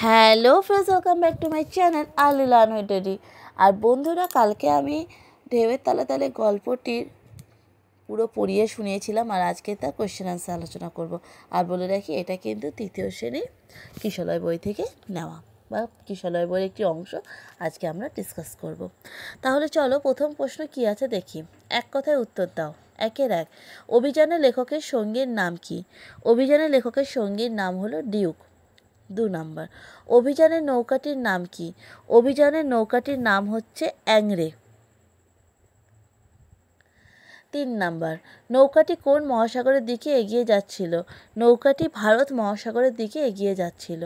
Hello friends, welcome back to my channel early learn with daddy. আর বন্ধুরা, কালকে আমি ঢেউয়ের তালে তালে গল্পটির পুরো পড়িয়ে শুনিয়েছিলাম, আর আজকে তার কোয়েশ্চেন আনসার আলোচনা করব। আর বলে রাখি, এটা কিন্তু তৃতীয় শ্রেণীর কিশলয় বই থেকে নেওয়া বা কিশলয় বইয়ের একটি অংশ আজকে আমরা ডিসকাস করব। তাহলে চলো, প্রথম প্রশ্ন কি আছে দেখি। এক কথায় উত্তর দাও। একের এক, অভিযানের লেখকের সঙ্গীর নাম কি? অভিযানের লেখকের সঙ্গীর নাম হলো ডিউক। 2 নাম্বার, অভিযানের নৌকাটির নাম কি? অভিযানের নৌকাটির নাম হচ্ছে অ্যাংরে। 3 নাম্বার, নৌকাটি কোন মহাসাগরের দিকে এগিয়ে যাচ্ছিল? নৌকাটি ভারত মহাসাগরের দিকে এগিয়ে যাচ্ছিল।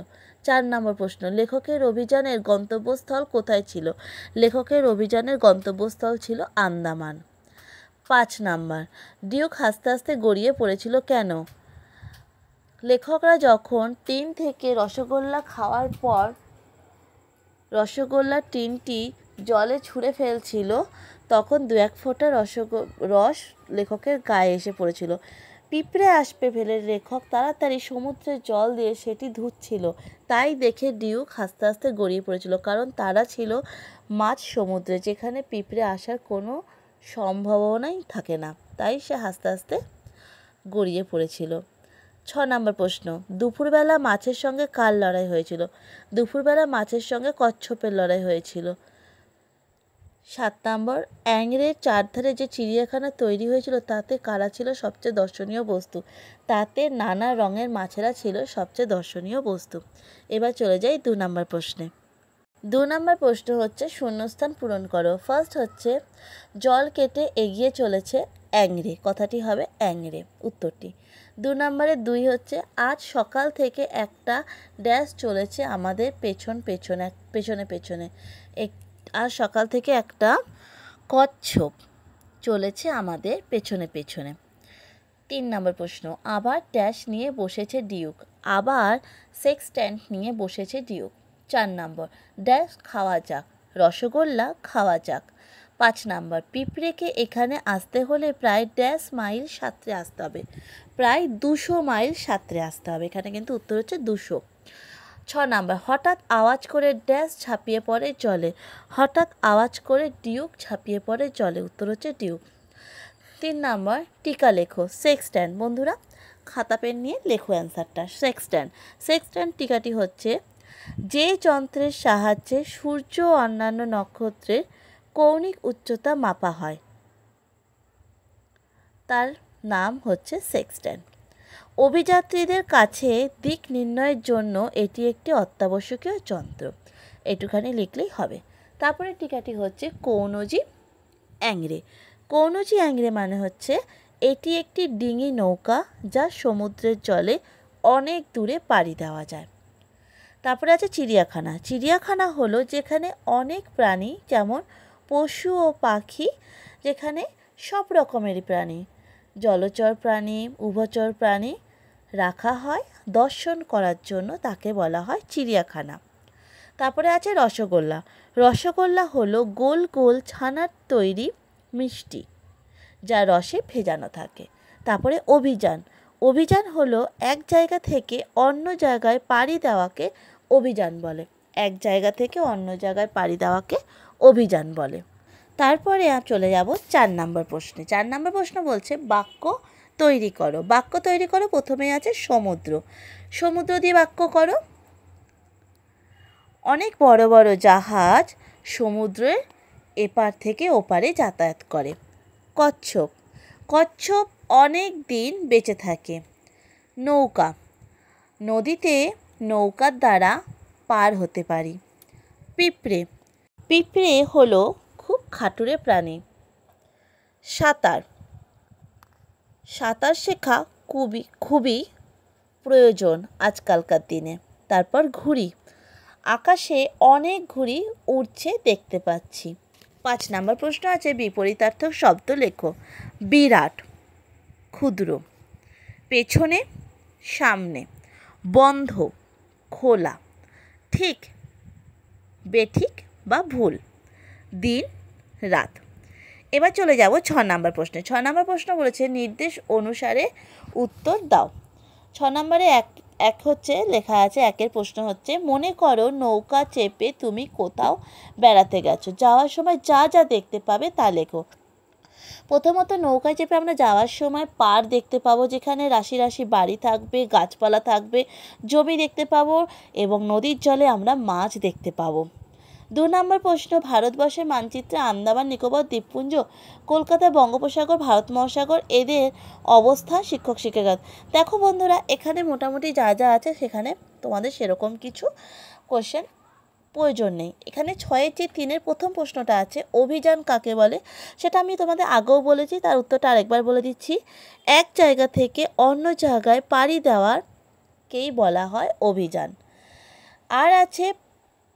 4 নম্বর প্রশ্ন, লেখকের অভিযানের গন্তব্যস্থল কোথায় ছিল? লেখকের অভিযানের গন্তব্যস্থল ছিল আন্দামান। 5 নাম্বার, ডিউক হাসতে হাসতে গড়িয়ে পড়েছিল কেন? লেখকরা যখন টিন থেকে রসগোল্লা খাওয়ার পর রসগোল্লার টিনটি জলে ছুঁড়ে ফেলছিল, তখন 2-1 ফোঁটা রস লেখকের গায়ে এসে পড়েছিল। পিঁপড়ে আসবে ভেবে লেখক তাড়াতাড়ি সমুদ্রের জল দিয়ে সেটি ধুচ্ছিল, তাই দেখে ডিউক হাসতে হাসতে গড়িয়ে পড়েছিল, কারণ তারা ছিল মাঝ সমুদ্রে, যেখানে পিঁপড়ে আসার কোনো সম্ভাবনাই থাকে না, তাই সে হাসতে হাসতে গড়িয়ে পড়েছিল। 6 নম্বর প্রশ্ন, দুপুরবেলা মাছের সঙ্গে কার লড়াই হয়েছিল? দুপুরবেলা মাছের সঙ্গে কচ্ছপের লড়াই হয়েছিল। 7 নম্বর, অ্যাংরের চারধারে যে চিড়িয়াখানা তৈরি হয়েছিল তাতে কারা ছিল সবচেয়ে দর্শনীয় বস্তু? তাতে নানা রঙের মাছেরা ছিল সবচেয়ে দর্শনীয় বস্তু। এবার চলে যাই 2 নম্বর প্রশ্নে। 2 নম্বর প্রশ্ন হচ্ছে শূন্যস্থান পূরণ করো। ফার্স্ট হচ্ছে জল কেটে এগিয়ে চলেছে অ্যাংরে, কথাটি হবে অ্যাংরে উত্তরটি। 2 নম্বরে 2 হচ্ছে আজ সকাল থেকে একটা ড্যাশ চলেছে আমাদের পেছনে পেছনে। আজ সকাল থেকে একটা কচ্ছপ চলেছে আমাদের পেছনে পেছনে। 3 নম্বর প্রশ্ন, আবার ড্যাশ নিয়ে বসেছে ডিউক। আবার সেক্সট্যান্ট নিয়ে বসেছে ডিউক। 4 নম্বর, ড্যাশ খাওয়া যাক, রসগোল্লা খাওয়া যাক। 5 নম্বর, পিঁপড়েকে এখানে আসতে হলে প্রায় ড্যাশ মাইল সাঁতরে আসতে হবে। প্রায় 200 মাইল সাঁতরে আসতে হবে, এখানে কিন্তু উত্তর হচ্ছে 200। 6 নম্বর, হঠাৎ আওয়াজ করে ড্যাশ ঝাঁপিয়ে পড়ে জলে। হঠাৎ আওয়াজ করে ডিউক ঝাঁপিয়ে পড়ে জলে, উত্তর হচ্ছে ডিউক। 3 নম্বর, টিকা লেখো। সেক্সট্যান্ট, বন্ধুরা খাতা পেন নিয়ে লেখো অ্যান্সারটা। সেক্সট্যান্ট টিকাটি হচ্ছে যে যন্ত্রের সাহায্যে সূর্য ও অন্যান্য নক্ষত্রের কৌণিক উচ্চতা মাপা হয়, তার নাম হচ্ছে সেক্সট্যান্ট। অভিযাত্রীদের কাছে দিক নির্ণয়ের জন্য এটি একটি অত্যাবশ্যকীয় যন্ত্র, এটুখানি লিখলেই হবে। তারপরে টিকাটি হচ্ছে কৌনজি অ্যাংরে। কৌনজি অ্যাংরে মানে হচ্ছে এটি একটি ডিঙি নৌকা যা সমুদ্রের জলে অনেক দূরে পাড়ি দেওয়া যায়। তারপরে আছে চিড়িয়াখানা। চিড়িয়াখানা হলো যেখানে অনেক প্রাণী, যেমন পশু ও পাখি, যেখানে সব রকমেরই প্রাণী, জলচর প্রাণী, উভচর প্রাণী রাখা হয় দর্শন করার জন্য, তাকে বলা হয় চিড়িয়াখানা। তারপরে আছে রসগোল্লা। রসগোল্লা হলো গোল গোল ছানার তৈরি মিষ্টি, যা রসে ভেজানো থাকে। তারপরে অভিযান হলো এক জায়গা থেকে অন্য জায়গায় পাড়ি দেওয়াকে অভিযান বলে। এক জায়গা থেকে অন্য জায়গায় পাড়ি দেওয়াকে অভিযান বলে। তারপরে চলে যাব 4 নম্বর প্রশ্নে। 4 নম্বর প্রশ্ন বলছে বাক্য তৈরি করো। বাক্য তৈরি করো, প্রথমেই আছে সমুদ্র দিয়ে বাক্য করো। অনেক বড় বড় জাহাজ সমুদ্রের এপার থেকে ওপারে যাতায়াত করে। কচ্ছপ অনেক দিন বেঁচে থাকে। নৌকা, নদীতে নৌকার দ্বারা পার হতে পারি। পিঁপড়ে হলো খুব খাটুরে প্রাণী। সাঁতার শেখা খুবই প্রয়োজন আজকালকার দিনে। তারপর ঘুড়ি, আকাশে অনেক ঘুড়ি উড়ছে দেখতে পাচ্ছি। 5 নম্বর প্রশ্ন আছে বিপরীতার্থক শব্দ লেখো। বিরাট, ক্ষুদ্র, পেছনে, সামনে, বন্ধ, খোলা, ঠিক, বেঠিক বা ভুল, দিন, রাত। এবার চলে যাব 6 নম্বর প্রশ্নে। 6 নম্বর প্রশ্ন বলেছে নির্দেশ অনুসারে উত্তর দাও। 6 নম্বরে এক হচ্ছে লেখা আছে, একের প্রশ্ন হচ্ছে, মনে করো নৌকা চেপে তুমি কোথাও বেড়াতে গেছো, যাওয়ার সময় যা যা দেখতে পাবে তা লেখো। প্রথমত নৌকায় চেপে আমরা যাওয়ার সময় পাড় দেখতে পাবো, যেখানে রাশি রাশি বাড়ি থাকবে, গাছপালা থাকবে, জমি দেখতে পাবো এবং নদীর জলে আমরা মাছ দেখতে পাবো। 2 নম্বর প্রশ্ন, ভারতবর্ষের মানচিত্রে আন্দামান নিকোবর দ্বীপপুঞ্জ, কলকাতা, বঙ্গোপসাগর, ভারত মহাসাগর এদের অবস্থান শিক্ষক শিক্ষিকা। দেখো বন্ধুরা, এখানে মোটামুটি যা যা আছে সেখানে তোমাদের সেরকম কিছু কোশ্চেন প্রয়োজন নেই। এখানে 6-এর যে 3-এর প্রথম প্রশ্নটা আছে, অভিযান কাকে বলে, সেটা আমি তোমাদের আগেও বলেছি, তার উত্তরটা আরেকবার বলে দিচ্ছি। এক জায়গা থেকে অন্য জায়গায় পাড়ি দেওয়ারকেই বলা হয় অভিযান। আর আছে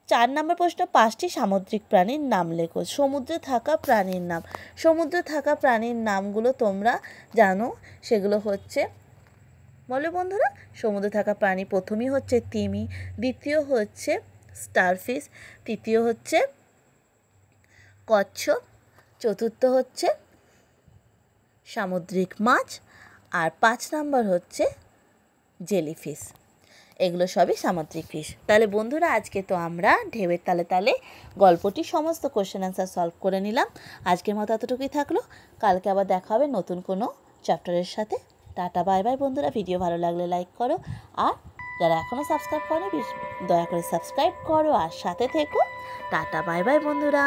4 নম্বর প্রশ্ন, 5টি সামুদ্রিক প্রাণীর নাম লেখো। সমুদ্রে থাকা প্রাণীর নাম, সমুদ্রে থাকা প্রাণীর নামগুলো তোমরা জানো, সেগুলো হচ্ছে, বলো বন্ধুরা, সমুদ্রে থাকা প্রাণী প্রথমই হচ্ছে তিমি, দ্বিতীয় হচ্ছে স্টারফিশ, তৃতীয় হচ্ছে কচ্ছপ, চতুর্থ হচ্ছে সামুদ্রিক মাছ, আর 5 নম্বর হচ্ছে জেলিফিশ। এগুলো সবই সামুদ্রিক ফিশ। তাহলে বন্ধুরা, আজকে তো আমরা ঢেউয়ের তালে তালে গল্পটি সমস্ত কোশ্চেন অ্যান্সার সলভ করে নিলাম। আজকের মতো এতটুকুই থাকলো, কালকে আবার দেখা হবে নতুন কোনো চ্যাপ্টারের সাথে। টাটা, বাই বাই বন্ধুরা। ভিডিও ভালো লাগলে লাইক করো, আর যারা এখনও সাবস্ক্রাইব করো দয়া করে সাবস্ক্রাইব করো আর সাথে থেকো। টাটা, বাই বাই বন্ধুরা।